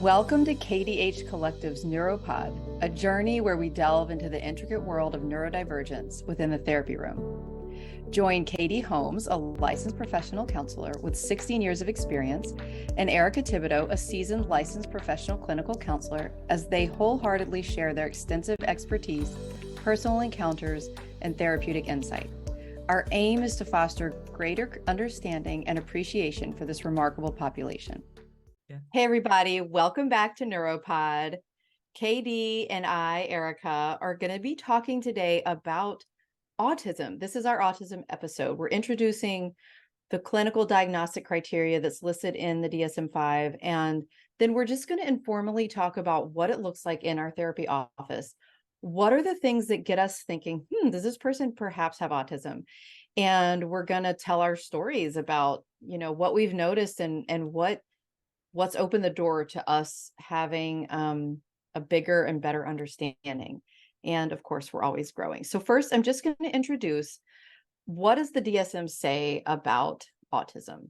Welcome to KDH Collective's NeuroPod, a journey where we delve into the intricate world of neurodivergence within the therapy room. Join Katie Holmes, a licensed professional counselor with 16 years of experience, and Erica Thibodeau, a seasoned licensed professional clinical counselor, as they wholeheartedly share their extensive expertise, personal encounters, and therapeutic insight. Our aim is to foster greater understanding and appreciation for this remarkable population. Hey, everybody. Welcome back to NeuroPod. KD and I, Erica, are going to be talking today about autism. This is our autism episode. We're introducing the clinical diagnostic criteria that's listed in the DSM-5, and then we're just going to informally talk about what it looks like in our therapy office. What are the things that get us thinking, does this person perhaps have autism? And we're going to tell our stories about, what we've noticed and what's opened the door to us having a bigger and better understanding. And of course, we're always growing. So first, I'm just going to introduce, what does the DSM say about autism?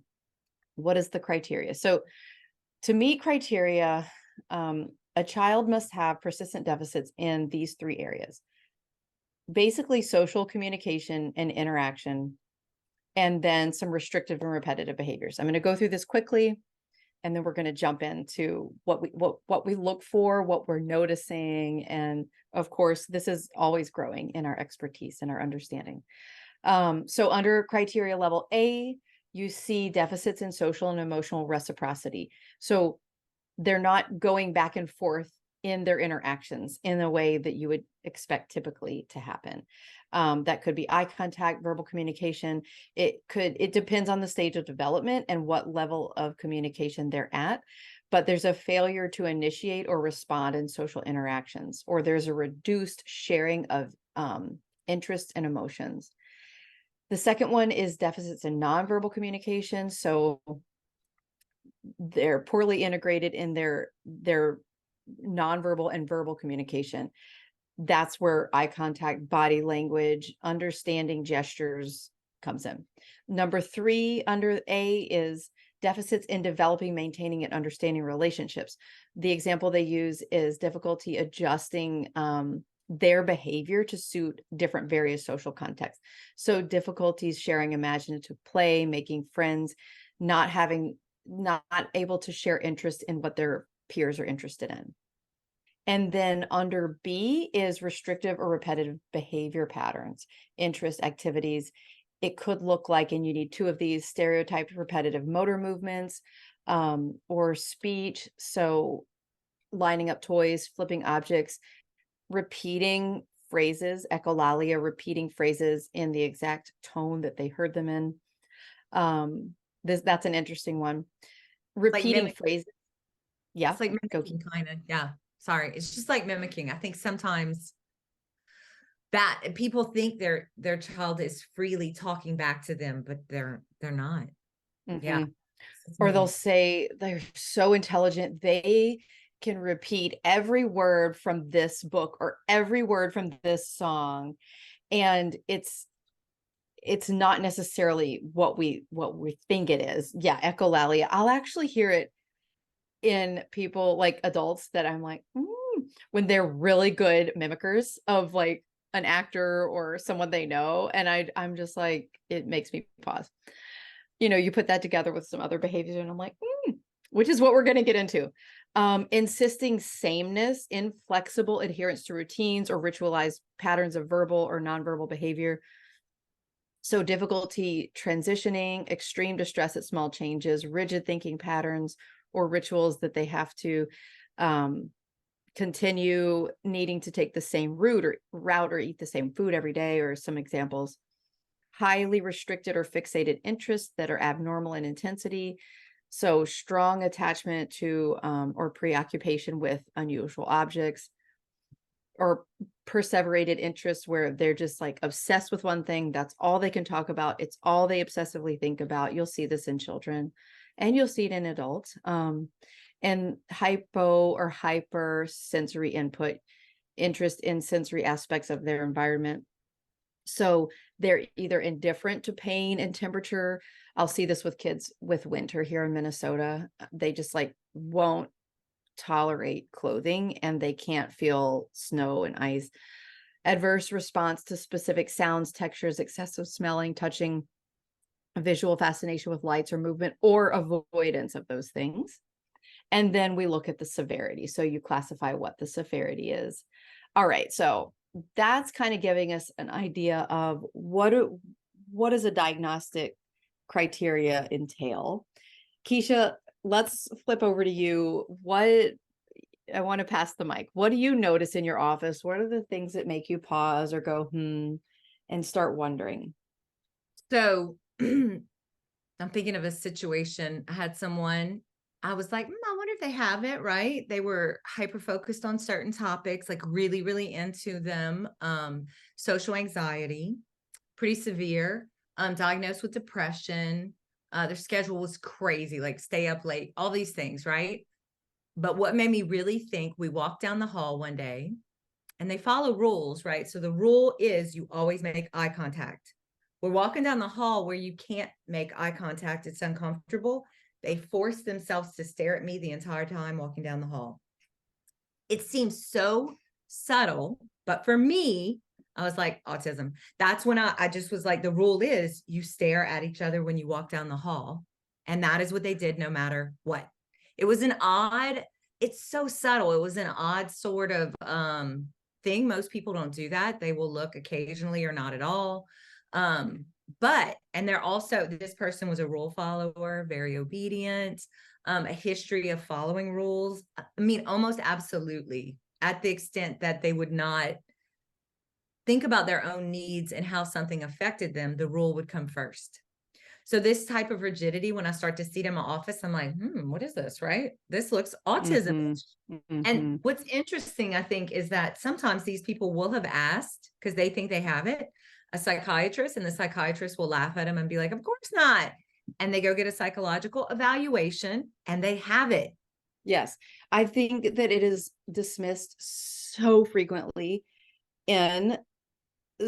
What is the criteria? So to meet criteria, a child must have persistent deficits in these three areas. Basically, social communication and interaction, and then some restrictive and repetitive behaviors. I'm going to go through this quickly, and then we're going to jump into what we look for, what we're noticing. And of course, this is always growing in our expertise and our understanding. So under criteria level A, you see deficits in social and emotional reciprocity. So they're not going back and forth in their interactions in a way that you would expect typically to happen. That could be eye contact, verbal communication. It depends on the stage of development and what level of communication they're at, but there's a failure to initiate or respond in social interactions, or there's a reduced sharing of interests and emotions. The second one is deficits in nonverbal communication. So they're poorly integrated in their nonverbal and verbal communication. That's where eye contact, body language, understanding gestures comes in. Number 3 under A is deficits in developing, maintaining, and understanding relationships. The example they use is difficulty adjusting their behavior to suit different various social contexts. So difficulties sharing imaginative play, making friends, not able to share interest in what their peers are interested in. And then under B is restrictive or repetitive behavior patterns, interest, activities. It could look like, and you need 2 of these, stereotyped repetitive motor movements, or speech. So lining up toys, flipping objects, repeating phrases, echolalia, repeating phrases in the exact tone that they heard them in. That's an interesting one. Repeating phrases. Yeah. It's like mimicking, kind of. Yeah. Sorry. It's just like mimicking. I think sometimes that people think their child is freely talking back to them, but they're not. Mm-hmm. Yeah. Or they'll say they're so intelligent, they can repeat every word from this book or every word from this song. And it's not necessarily what we think it is. Yeah. Echolalia. I'll actually hear it in people, like adults, that I'm like, when they're really good mimickers of like an actor or someone they know. And I'm just like, it makes me pause. You put that together with some other behaviors and I'm like, which is what we're going to get into. Insisting sameness, inflexible adherence to routines or ritualized patterns of verbal or nonverbal behavior. So difficulty transitioning, extreme distress at small changes, rigid thinking patterns, or rituals that they have to continue needing to take the same route or eat the same food every day, or some examples. Highly restricted or fixated interests that are abnormal in intensity. So strong attachment to or preoccupation with unusual objects, or perseverated interests where they're just like obsessed with one thing. That's all they can talk about. It's all they obsessively think about. You'll see this in children and you'll see it in adults. And hypo or hyper sensory input, interest in sensory aspects of their environment. So they're either indifferent to pain and temperature. I'll see this with kids with winter here in Minnesota. They just like won't tolerate clothing and they can't feel snow and ice. Adverse response to specific sounds, textures, excessive smelling, touching, visual fascination with lights or movement, or avoidance of those things. And then we look at the severity. So you classify what the severity is. All right. So that's kind of giving us an idea of what does a diagnostic criteria entail. Keisha, let's flip over to you. I want to pass the mic. What do you notice in your office? What are the things that make you pause or go, and start wondering? So I'm thinking of a situation. I had someone, I was like, I wonder if they have it, right? They were hyper-focused on certain topics, like really, really into them. Social anxiety, pretty severe, diagnosed with depression. Their schedule was crazy, like stay up late, all these things, right? But what made me really think, we walked down the hall one day and they follow rules, right? So the rule is you always make eye contact. We're walking down the hall where you can't make eye contact. It's uncomfortable. They force themselves to stare at me the entire time walking down the hall. It seems so subtle, but for me, I was like, autism. That's when I just was like, the rule is you stare at each other when you walk down the hall. And that is what they did no matter what. It was an odd, it's so subtle. It was an odd sort of thing. Most people don't do that. They will look occasionally or not at all. But, and they're also, this person was a rule follower, very obedient, a history of following rules. I mean, almost absolutely, at the extent that they would not think about their own needs and how something affected them, the rule would come first. So this type of rigidity, when I start to see it in my office, I'm like, what is this, right? This looks autism. And what's interesting, I think, is that sometimes these people will have asked, because they think they have it, a psychiatrist, and the psychiatrist will laugh at them and be like, of course not. And they go get a psychological evaluation and they have it. Yes. I think that it is dismissed so frequently in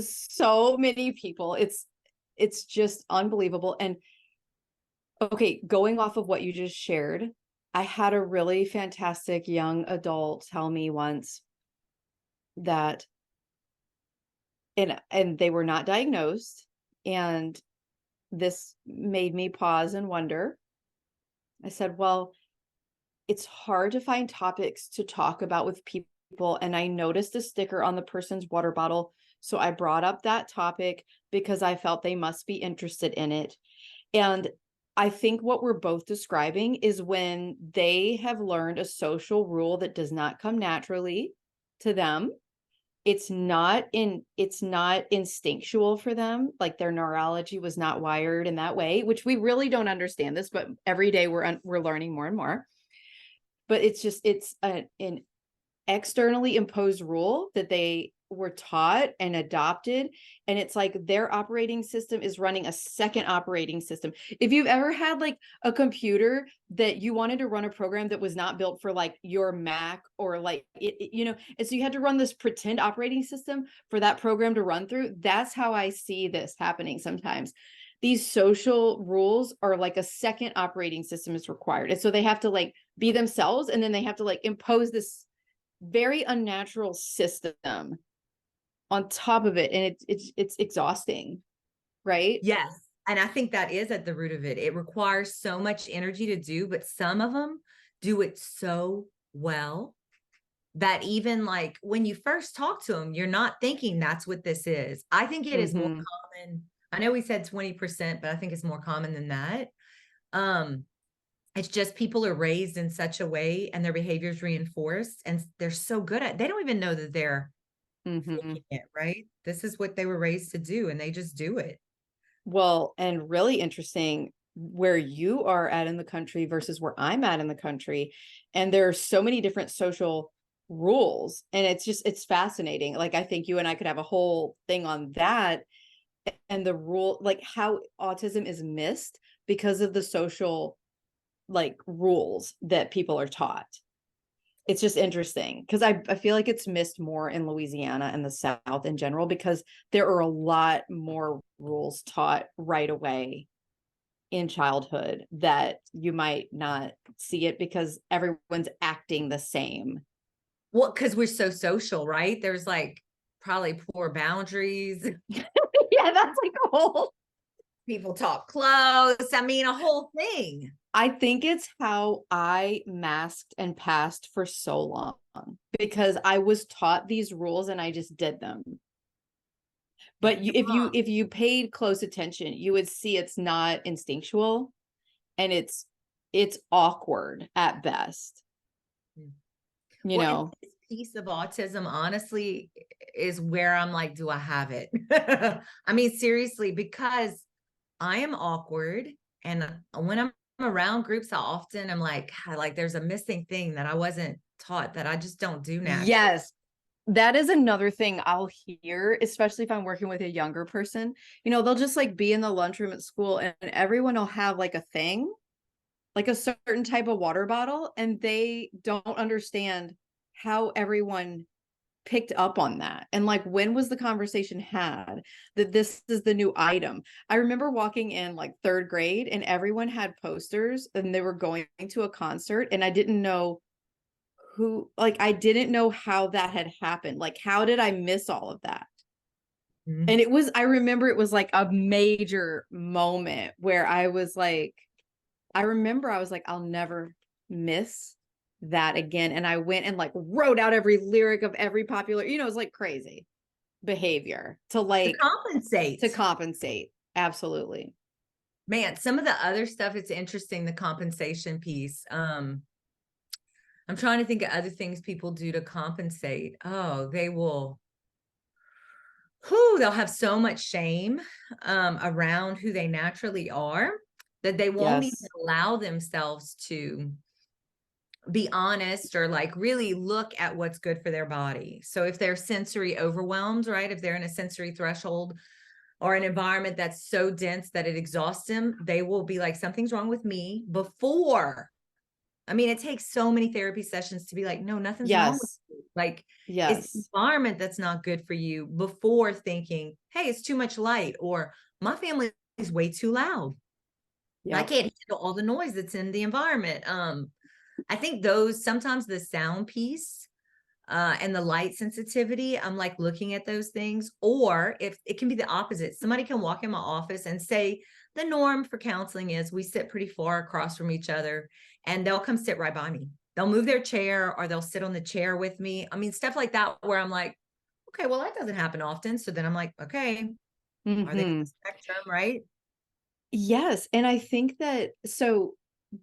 so many people. It's just unbelievable. And okay, going off of what you just shared, I had a really fantastic young adult tell me once that, and they were not diagnosed, and this made me pause and wonder. I said, well, it's hard to find topics to talk about with people, and I noticed a sticker on the person's water bottle, so I brought up that topic because I felt they must be interested in it. And I think what we're both describing is when they have learned a social rule that does not come naturally to them. It's not instinctual for them. Like their neurology was not wired in that way, which we really don't understand this, but every day we're learning more and more. But it's an externally imposed rule that they were taught and adopted, and it's like their operating system is running a second operating system. If you've ever had like a computer that you wanted to run a program that was not built for like your Mac or like and so you had to run this pretend operating system for that program to run through, that's how I see this happening sometimes. These social rules are like a second operating system is required, and so they have to like be themselves, and then they have to like impose this very unnatural system on top of it, and it's exhausting, right? Yes. And I think that is at the root of it. It requires so much energy to do, but some of them do it so well that even like when you first talk to them, you're not thinking that's what this is. I think it is more common. I know we said 20%, but I think it's more common than that. It's just people are raised in such a way and their behavior is reinforced, and they're so good at, they don't even know that they're thinking it, right? This is what they were raised to do, and they just do it. Well, and really interesting where you are at in the country versus where I'm at in the country. And there are so many different social rules, and it's fascinating. Like, I think you and I could have a whole thing on that, and the rule, like how autism is missed because of the social like rules that people are taught. It's just interesting because I feel like it's missed more in Louisiana and the South in general, because there are a lot more rules taught right away. in childhood that you might not see it because everyone's acting the same. Well, because we're so social, right? There's like probably poor boundaries. Yeah, that's like a whole. People talk close. I mean, a whole thing. I think it's how I masked and passed for so long because I was taught these rules and I just did them. But if you paid close attention, you would see it's not instinctual and it's awkward at best. You know, this piece of autism, honestly, is where I'm like, do I have it? I mean, seriously, because I am awkward. And when I'm around groups, I often am like there's a missing thing that I wasn't taught that I just don't do naturally. yes, that is another thing I'll hear, especially if I'm working with a younger person. You know, they'll just like be in the lunchroom at school and everyone will have like a thing, like a certain type of water bottle, and they don't understand how everyone picked up on that. And like, when was the conversation had that this is the new item? I remember walking in like third grade and everyone had posters and they were going to a concert and I didn't know who, like, I didn't know how that had happened. Like, how did I miss all of that? Mm-hmm. And I remember it was like a major moment where I was like, I'll never miss that again. And I went and like wrote out every lyric of every popular, you know, it was like crazy behavior to compensate. Absolutely. Man, some of the other stuff, it's interesting, the compensation piece. I'm trying to think of other things people do to compensate. Oh, they'll have so much shame around who they naturally are that they won't even allow themselves to be honest or like really look at what's good for their body. So if they're sensory overwhelmed, right? If they're in a sensory threshold or an environment that's so dense that it exhausts them, they will be like, something's wrong with me before. I mean, it takes so many therapy sessions to be like, no, nothing's wrong with you. Like, it's the environment that's not good for you before thinking, hey, it's too much light, or my family is way too loud. I can't handle all the noise that's in the environment. I think sometimes the sound piece and the light sensitivity, I'm like looking at those things. Or if it can be the opposite, somebody can walk in my office and say, the norm for counseling is we sit pretty far across from each other, and they'll come sit right by me. They'll move their chair or they'll sit on the chair with me. I mean, stuff like that where I'm like, okay, well, that doesn't happen often. So then I'm like, okay, are they on the spectrum, right? Yes. And I think that, so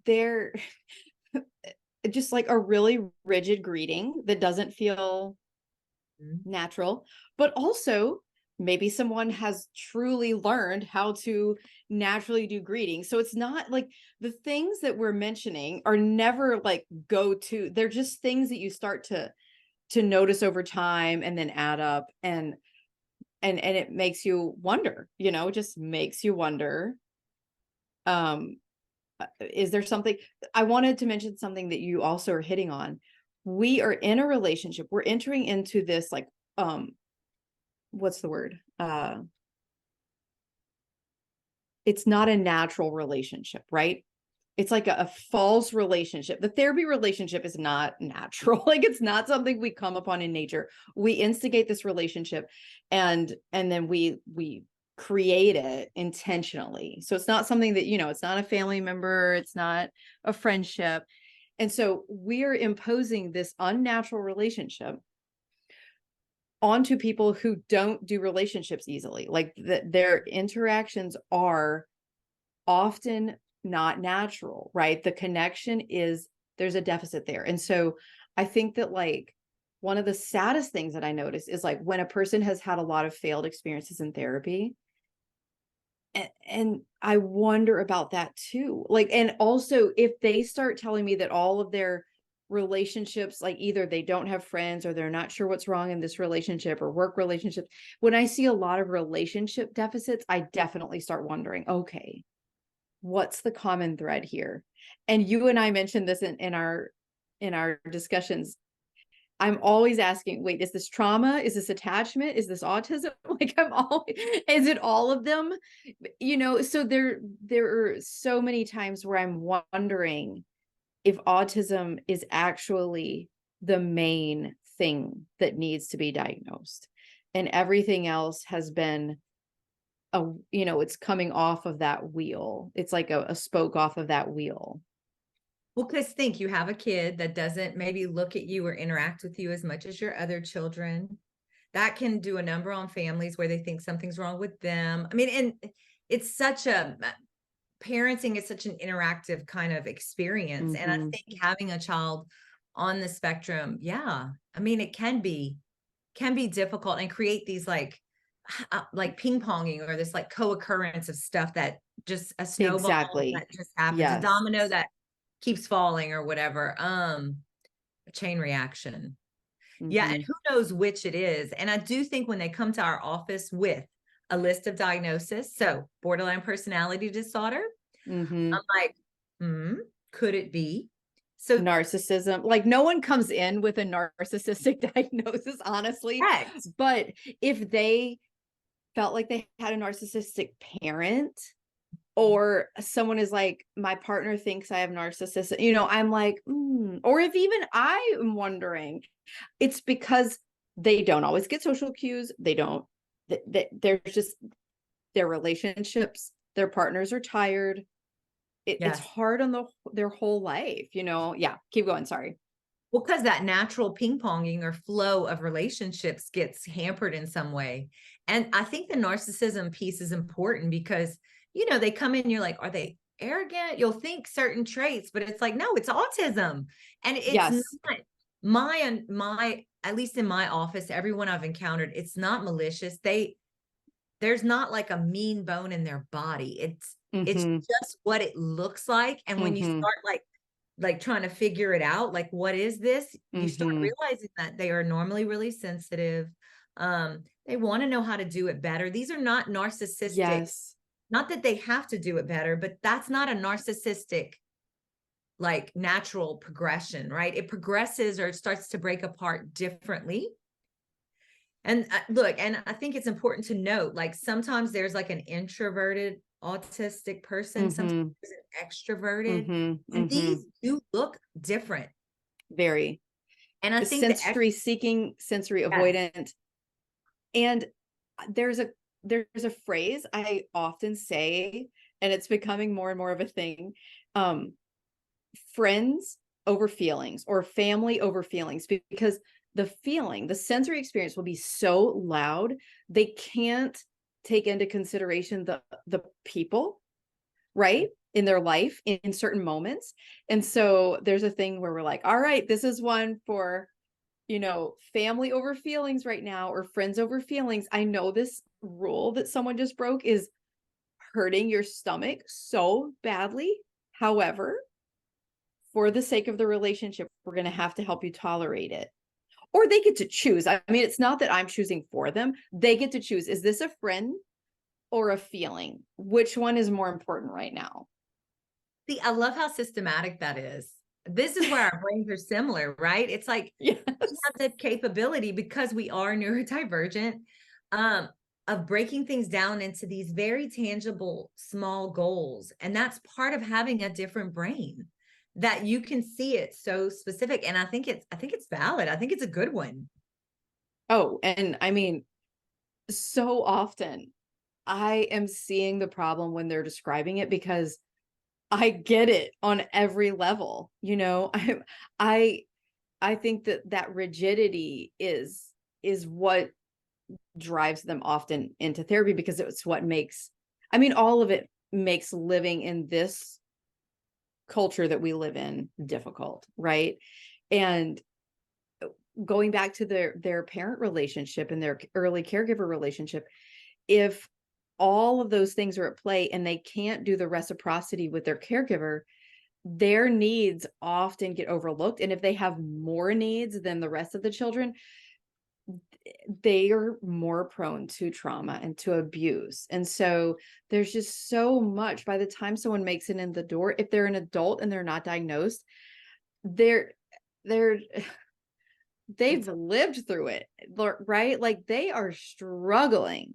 they're just like a really rigid greeting that doesn't feel natural, but also maybe someone has truly learned how to naturally do greetings. So it's not like the things that we're mentioning are never like go to, they're just things that you start to notice over time and then add up, and it makes you wonder, you know, just makes you wonder, is there something? I wanted to mention something that you also are hitting on. We are in a relationship, we're entering into this like what's the word, it's not a natural relationship, right? It's like a false relationship. The therapy relationship is not natural. Like, it's not something we come upon in nature. We instigate this relationship and then we create it intentionally. So it's not something that, you know, it's not a family member, it's not a friendship. And so we're imposing this unnatural relationship onto people who don't do relationships easily. Like their interactions are often not natural, right? The connection there's a deficit there. And so I think that like one of the saddest things that I notice is like when a person has had a lot of failed experiences in therapy, and I wonder about that too. Like, and also if they start telling me that all of their relationships, like either they don't have friends or they're not sure what's wrong in this relationship or work relationships, when I see a lot of relationship deficits, I definitely start wondering, okay, what's the common thread here? And you and I mentioned this in our discussions. I'm always asking, wait, is this trauma? Is this attachment? Is this autism? Like I'm always, is it all of them? So there are so many times where I'm wondering if autism is actually the main thing that needs to be diagnosed. And everything else has been it's coming off of that wheel. It's like a spoke off of that wheel. Well, because think you have a kid that doesn't maybe look at you or interact with you as much as your other children. That can do a number on families where they think something's wrong with them. I mean, and it's such a parenting is such an interactive kind of experience. And I think having a child on the spectrum, yeah, I mean, it can be difficult and create these like ping ponging or this like co-occurrence of stuff that just a snowball that just happens, a domino that keeps falling or whatever, a chain reaction. Yeah. And who knows which it is. And I do think when they come to our office with a list of diagnoses, so borderline personality disorder, I'm like, could it be? So narcissism, like no one comes in with a narcissistic diagnosis, honestly. Correct. But if they felt like they had a narcissistic parent, or someone is like, my partner thinks I have narcissism, I'm like, or if even I am wondering, it's because they don't always get social cues. They don't, they're just, their relationships, their partners are tired. It's hard on their whole life, Yeah, keep going. Sorry. Well, because that natural ping-ponging or flow of relationships gets hampered in some way. And I think the narcissism piece is important because, they come in, you're like, are they arrogant? You'll think certain traits, but it's like, no, it's autism. And it's not my, at least in my office, everyone I've encountered, it's not malicious. There's not like a mean bone in their body. It's just what it looks like. And when you start like trying to figure it out, like, what is this? You start realizing that they are normally really sensitive. They want to know how to do it better. These are not narcissistic. Not that they have to do it better, but that's not a narcissistic, like, natural progression, right? It progresses or it starts to break apart differently. And look, and I think it's important to note, like, sometimes there's like an introverted autistic person, sometimes there's an extroverted, and these do look different. Very. And I think sensory seeking, sensory avoidant. And there's a phrase I often say, and it's becoming more and more of a thing. Friends over feelings, or family over feelings, because the sensory experience will be so loud, they can't take into consideration the people, right, in their life in certain moments. And so there's a thing where we're like, all right, this is one for, family over feelings right now, or friends over feelings. I know this rule that someone just broke is hurting your stomach so badly. However, for the sake of the relationship, we're going to have to help you tolerate it. Or they get to choose. I mean, it's not that I'm choosing for them. They get to choose. Is this a friend or a feeling? Which one is more important right now? See, I love how systematic that is. This is where our brains are similar, right? It's like, we have the capability, because we are neurodivergent, of breaking things down into these very tangible, small goals. And that's part of having a different brain, that you can see it so specific. And I think it's valid. I think it's a good one. Oh, and I mean, so often I am seeing the problem when they're describing it, because I get it on every level. I think that rigidity is what drives them often into therapy, because it's what makes, all of it makes living in this culture that we live in difficult, right? And going back to their parent relationship and their early caregiver relationship, if all of those things are at play and they can't do the reciprocity with their caregiver, their needs often get overlooked. And if they have more needs than the rest of the children, they are more prone to trauma and to abuse. And so there's just so much. By the time someone makes it in the door, if they're an adult and they're not diagnosed, they're they've lived through it, right? Like they are struggling.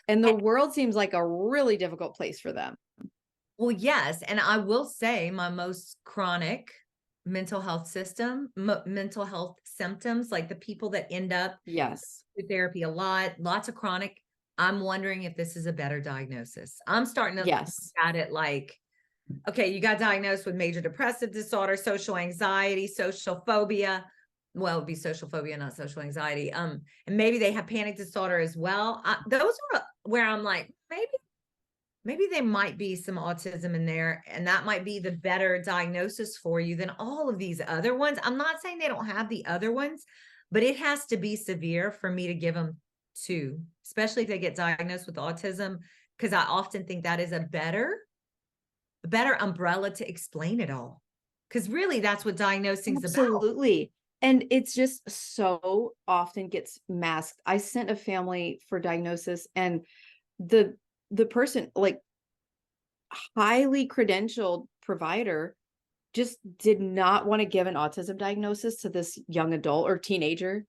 And the world seems like a really difficult place for them. Well, yes. And I will say my most chronic mental health mental health symptoms, like the people that end up Yes. with therapy a lot, lots of chronic. I'm wondering if this is a better diagnosis. I'm starting to look Yes. at it like, okay, you got diagnosed with major depressive disorder, social anxiety, social phobia. Well, it would be social phobia, not social anxiety. And maybe they have panic disorder as well. Those are where I'm like, maybe there might be some autism in there, and that might be the better diagnosis for you than all of these other ones. I'm not saying they don't have the other ones, but it has to be severe for me to give them two, especially if they get diagnosed with autism, because I often think that is a better umbrella to explain it all. Because really, that's what diagnosing is about. Absolutely. And it's just so often gets masked. I sent a family for diagnosis, and the person, like highly credentialed provider, just did not want to give an autism diagnosis to this young adult or teenager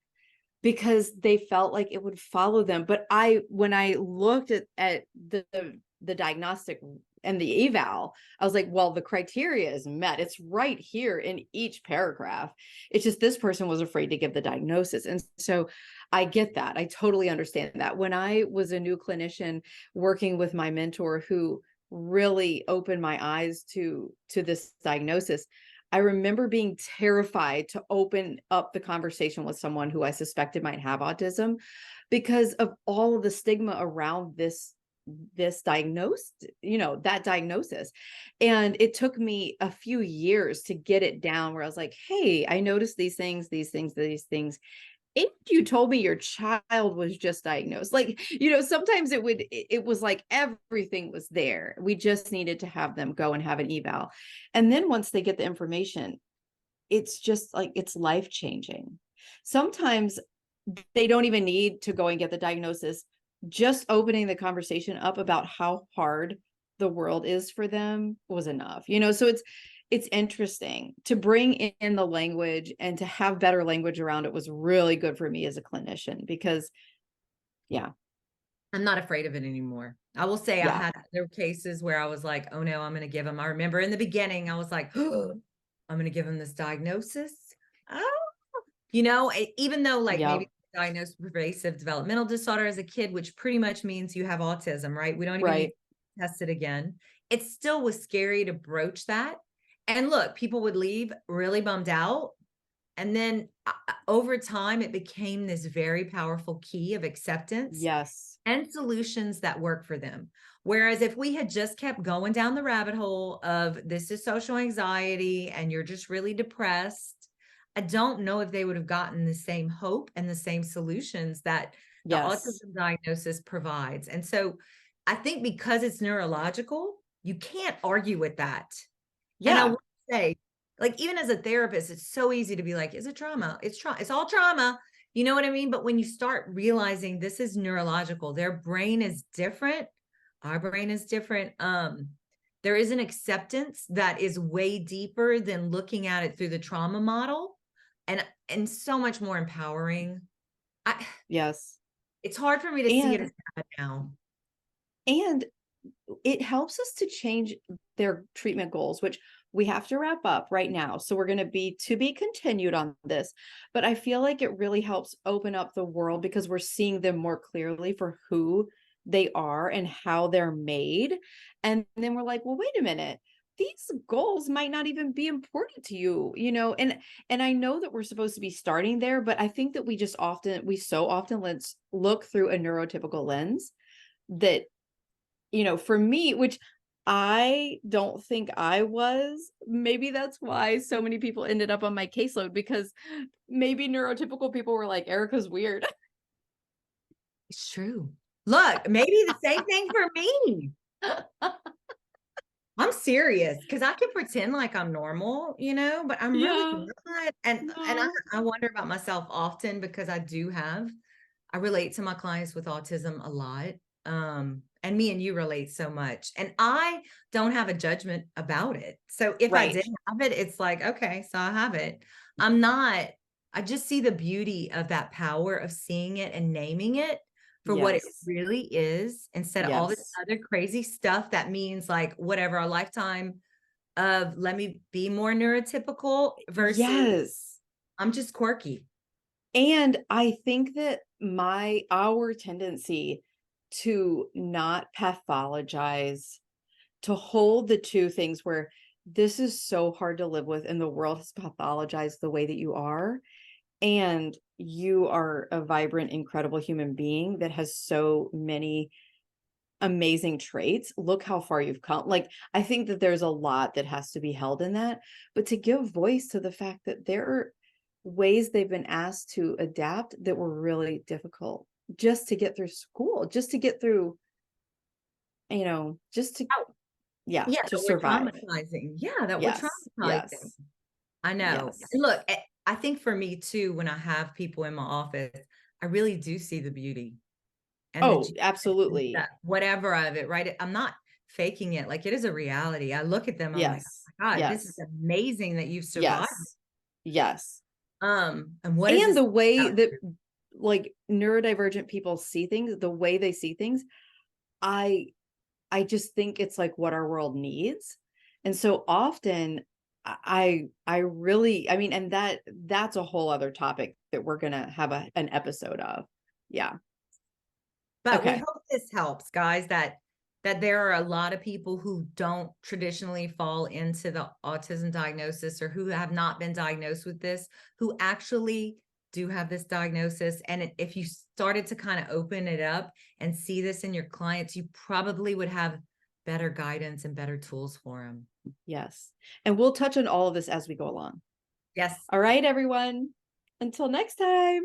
because they felt like it would follow them. But when I looked at the diagnostic and the eval, I was like, well, the criteria is met. It's right here in each paragraph. It's just this person was afraid to give the diagnosis. And so I get that. I totally understand that. When I was a new clinician working with my mentor who really opened my eyes to this diagnosis, I remember being terrified to open up the conversation with someone who I suspected might have autism because of all of the stigma around this diagnosed, that diagnosis. And it took me a few years to get it down where I was like, hey, I noticed these things. If you told me your child was just diagnosed, like, sometimes it was like everything was there. We just needed to have them go and have an eval. And then once they get the information, it's just like, it's life changing. Sometimes they don't even need to go and get the diagnosis. Just opening the conversation up about how hard the world is for them was enough, so it's interesting to bring in the language, and to have better language around it was really good for me as a clinician because, yeah. I'm not afraid of it anymore. I will say I had other cases where I was like, oh no, I'm going to give them. I remember in the beginning, I was like, oh, I'm going to give them this diagnosis. Oh, even though like maybe diagnosed with pervasive developmental disorder as a kid, which pretty much means you have autism, right? We don't even need to test it again. It still was scary to broach that. And look, people would leave really bummed out. And then over time, it became this very powerful key of acceptance and solutions that work for them. Whereas if we had just kept going down the rabbit hole of this is social anxiety and you're just really depressed, I don't know if they would have gotten the same hope and the same solutions that the autism diagnosis provides. And so I think because it's neurological, you can't argue with that. And I would say, like, even as a therapist, it's so easy to be like, is it trauma? It's all trauma. You know what I mean? But when you start realizing this is neurological, their brain is different. Our brain is different. There is an acceptance that is way deeper than looking at it through the trauma model, and so much more empowering. It's hard for me to see it as bad now. And it helps us to change their treatment goals, which we have to wrap up right now. So we're going to be continued on this, but I feel like it really helps open up the world because we're seeing them more clearly for who they are and how they're made. And then we're like, well, wait a minute, these goals might not even be important to you, and I know that we're supposed to be starting there, but I think that we so often let's look through a neurotypical lens that, for me, which I don't think I was, maybe that's why so many people ended up on my caseload, because maybe neurotypical people were like, Erica's weird. It's true. Look, maybe the same thing for me. I'm serious because I can pretend like I'm normal, but I'm really not. And I wonder about myself often because I relate to my clients with autism a lot. And me and you relate so much. And I don't have a judgment about it. So if I didn't have it, it's like, okay, so I have it. I'm not I just see the beauty of that power of seeing it and naming it for what it Yes. really is, instead of all this Yes. other crazy stuff that means like whatever, a lifetime of let me be more neurotypical versus Yes. I'm just quirky. And I think that our tendency to not pathologize, to hold the two things where this is so hard to live with and the world has pathologized the way that you are, and you are a vibrant, incredible human being that has so many amazing traits. Look how far you've come. Like, I think that there's a lot that has to be held in that, but to give voice to the fact that there are ways they've been asked to adapt that were really difficult just to get through school, just to get through, just to, Oh, yeah, yeah, to that we're survive. traumatizing. Yeah, that we're Yes. traumatizing. Yes. I know. Yes. And look, I think for me too, when I have people in my office, I really do see the beauty and the Oh, genius and absolutely. the whatever of it, right? I'm not faking it. Like, it is a reality. I look at them, I'm like, Yes. oh my God, this is Yes. amazing that you've survived. Yes. Yes. And what does And this the way about that you? like neurodivergent people see things, the way they see things, I I just think it's like what our world needs. And so often I really, I mean, and that's a whole other topic that we're gonna have an episode of. Yeah. But we Okay. hope this helps, guys, that there are a lot of people who don't traditionally fall into the autism diagnosis, or who have not been diagnosed with this, who actually do have this diagnosis. And if you started to kind of open it up and see this in your clients, you probably would have better guidance and better tools for them. Yes. And we'll touch on all of this as we go along. Yes. All right, everyone. Until next time.